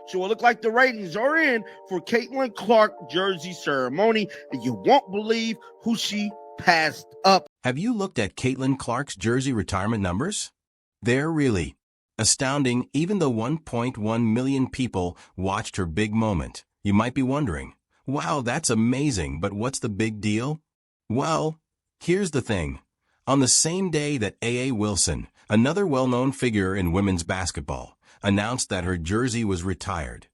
So it looked like the ratings are in for Caitlin Clark jersey ceremony, and you won't believe who she passed up. Have you looked at Caitlin Clark's jersey retirement numbers? They're really astounding. Even though 1.1 million people watched her big moment, you might be wondering, wow, that's amazing, but what's the big deal? Well, here's the thing. On the same day that A.A. Wilson, another well-known figure in women's basketball, announced that her jersey was retired.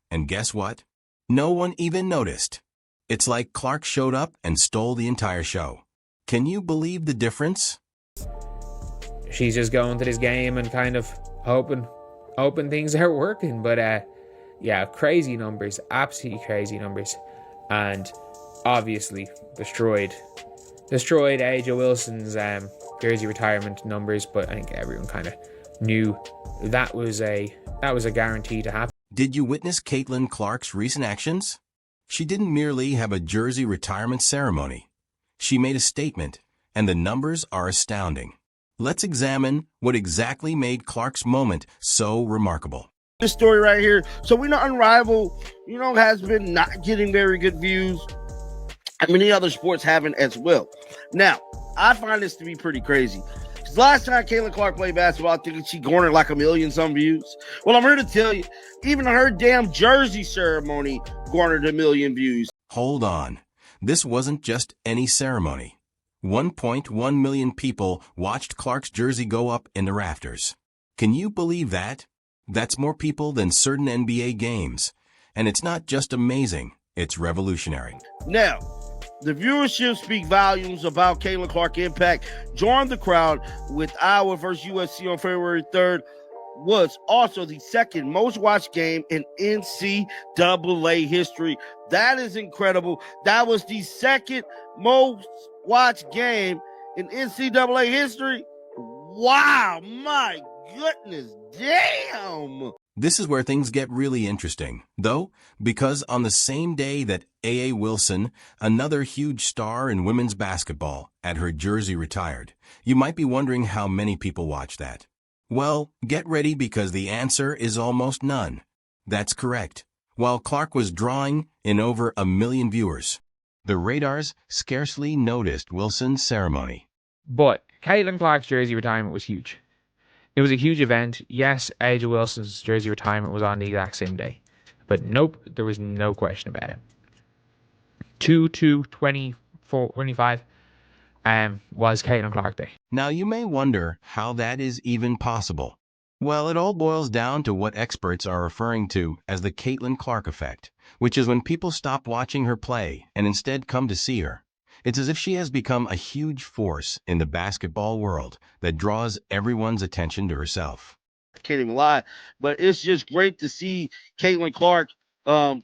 And guess what? No one even noticed. It's like Clark showed up and stole the entire show. Can you believe the difference? She's just going to this game and kind of hoping things are working. But yeah, crazy numbers, absolutely crazy numbers. And obviously destroyed AJ Wilson's jersey retirement numbers, but I think everyone kind of knew that was a guarantee to happen. Did you witness Caitlin Clark's recent actions? She didn't merely have a jersey retirement ceremony. She made a statement, and the numbers are astounding. Let's examine what exactly made Clark's moment so remarkable. This story right here. So we know Unrivaled, has been not getting very good views. And many other sports haven't as well. Now, I find this to be pretty crazy. Because last time Caitlin Clark played basketball, I think she garnered like 1 million some views. Well, I'm here to tell you, even her damn jersey ceremony garnered 1 million views. Hold on. This wasn't just any ceremony. 1.1 million people watched Clark's jersey go up in the rafters. Can you believe that? That's more people than certain NBA games. And it's not just amazing, it's revolutionary. Now, the viewership speak volumes about Caitlin Clark impact. Join the crowd with Iowa versus USC on February 3rd. Was also the second most watched game in NCAA history. That is incredible. That was the second most watched game in NCAA history. Wow, my goodness, damn. This is where things get really interesting, though, because on the same day that A.A. Wilson, another huge star in women's basketball, had her jersey retired, you might be wondering how many people watched that. Well, get ready because the answer is almost none. That's correct. While Clark was drawing in over 1 million viewers, the radars scarcely noticed Wilson's ceremony. But Caitlin Clark's jersey retirement was huge. It was a huge event. Yes, AJ Wilson's jersey retirement was on the exact same day. But nope, there was no question about it. 2/2/24/25 was Caitlin Clark Day. Now you may wonder how that is even possible. Well, it all boils down to what experts are referring to as the Caitlin Clark effect, which is when people stop watching her play and instead come to see her. It's as if she has become a huge force in the basketball world that draws everyone's attention to herself. I can't even lie, but it's just great to see Caitlin Clark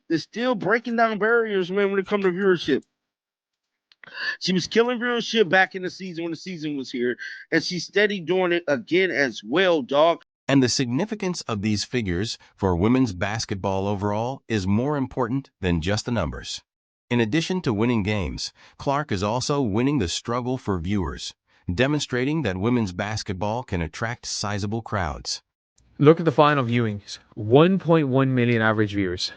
is still breaking down barriers, man, when it comes to viewership. She was killing viewership back in the season when the season was here, and she's steady doing it again as well, dog. And the significance of these figures for women's basketball overall is more important than just the numbers. In addition to winning games, Clark is also winning the struggle for viewers, demonstrating that women's basketball can attract sizable crowds. Look at the final viewings. 1.1 million average viewers.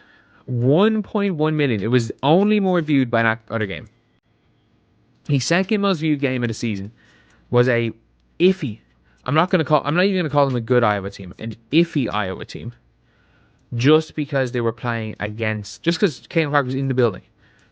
1.1 million. It was only more viewed by that other game. The second most viewed game of the season was a iffy. I'm not even going to call them a good Iowa team. An iffy Iowa team. Just because they were playing against. Just because Caitlin Clark was in the building.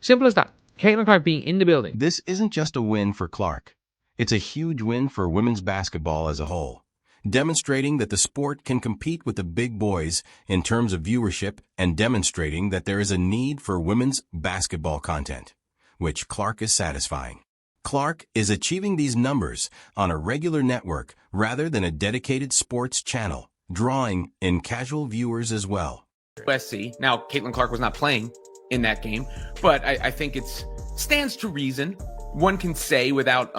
Simple as that. Caitlin Clark being in the building. This isn't just a win for Clark. It's a huge win for women's basketball as a whole, demonstrating that the sport can compete with the big boys in terms of viewership and demonstrating that there is a need for women's basketball content, which Clark is satisfying. Clark is achieving these numbers on a regular network rather than a dedicated sports channel, drawing in casual viewers as well. USC. Now, Caitlin Clark was not playing in that game, but I think it stands to reason. One can say without,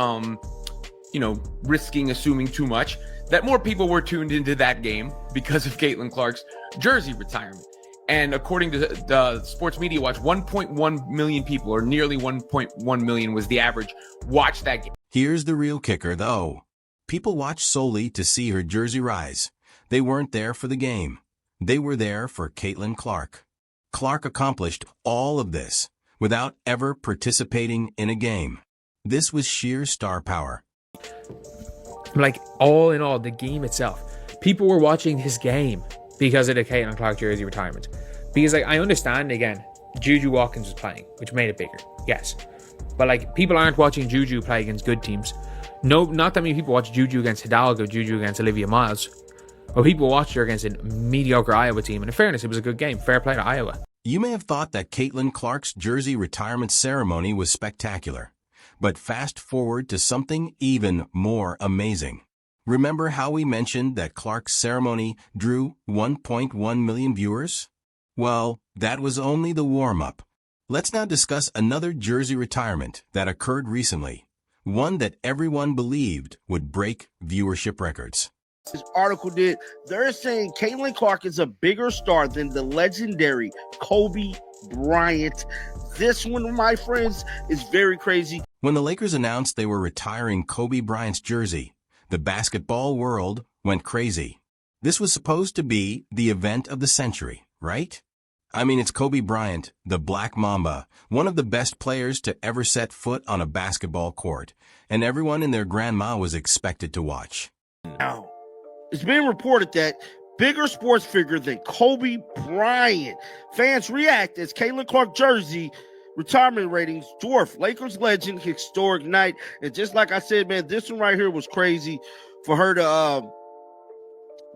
risking assuming too much, that more people were tuned into that game because of Caitlin Clark's jersey retirement. And according to the Sports Media Watch, 1.1 million people, or nearly 1.1 million, was the average, watched that game. Here's the real kicker, though. People watched solely to see her jersey rise. They weren't there for the game. They were there for Caitlin Clark. Clark accomplished all of this without ever participating in a game. This was sheer star power. Like, all in all, the game itself, people were watching this game because of the Caitlin Clark jersey retirement. Because, like, I understand, again, Juju Watkins was playing, which made it bigger, yes. But, like, people aren't watching Juju play against good teams. No, not that many people watch Juju against Hidalgo, Juju against Olivia Miles. But people watched her against a mediocre Iowa team. And in fairness, it was a good game. Fair play to Iowa. You may have thought that Caitlin Clark's jersey retirement ceremony was spectacular. But fast forward to something even more amazing. Remember how we mentioned that Clark's ceremony drew 1.1 million viewers? Well, that was only the warm-up. Let's now discuss another jersey retirement that occurred recently, one that everyone believed would break viewership records. This article did. They're saying Caitlin Clark is a bigger star than the legendary Kobe Bryant. This one, my friends, is very crazy. When the Lakers announced they were retiring Kobe Bryant's jersey, the basketball world went crazy. This was supposed to be the event of the century, right? I mean, it's Kobe Bryant, the Black Mamba, one of the best players to ever set foot on a basketball court, and everyone and their grandma was expected to watch. Now, it's being reported that bigger sports figure than Kobe Bryant. Fans react as Caitlin Clark jersey retirement ratings dwarf Lakers legend historic night. And just like I said, man, this one right here was crazy for her to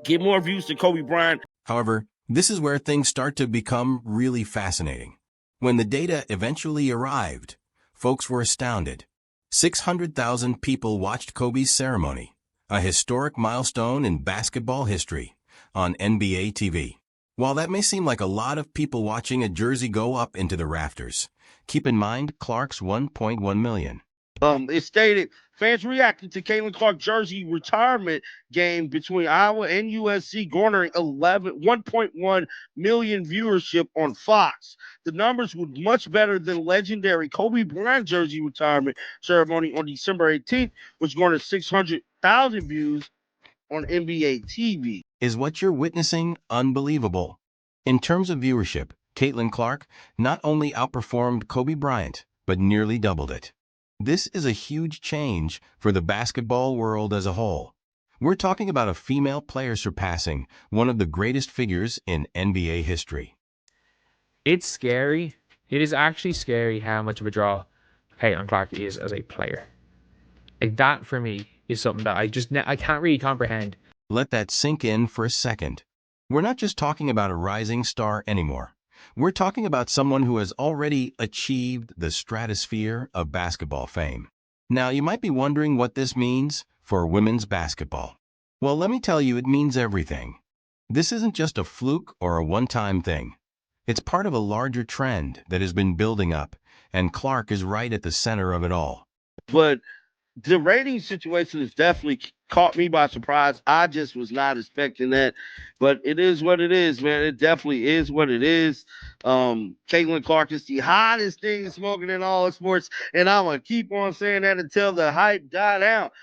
get more views than Kobe Bryant. However, this is where things start to become really fascinating. When the data eventually arrived, folks were astounded. 600,000 people watched Kobe's ceremony, a historic milestone in basketball history, on NBA TV. While that may seem like a lot of people watching a jersey go up into the rafters, keep in mind Clark's 1.1 million. It stated fans reacted to Caitlin Clark jersey retirement game between Iowa and USC, garnering 1.1 million viewership on Fox. The numbers were much better than legendary Kobe Bryant jersey retirement ceremony on December 18th, which garnered 600,000 views on NBA TV. Is what you're witnessing unbelievable? In terms of viewership, Caitlin Clark not only outperformed Kobe Bryant, but nearly doubled it. This is a huge change for the basketball world as a whole. We're talking about a female player surpassing one of the greatest figures in NBA history. It's scary. It is actually scary how much of a draw Caitlin Clark is as a player. Like, that for me is something that I can't really comprehend. Let that sink in for a second. We're not just talking about a rising star anymore. We're talking about someone who has already achieved the stratosphere of basketball fame. Now, you might be wondering what this means for women's basketball. Well, let me tell you, it means everything. This isn't just a fluke or a one-time thing. It's part of a larger trend that has been building up, and Clark is right at the center of it all. But the rating situation has definitely caught me by surprise. I just was not expecting that, but it is what it is, man. It definitely is what it is. Caitlin Clark is the hottest thing smoking in all of sports, and I'm gonna keep on saying that until the hype die down.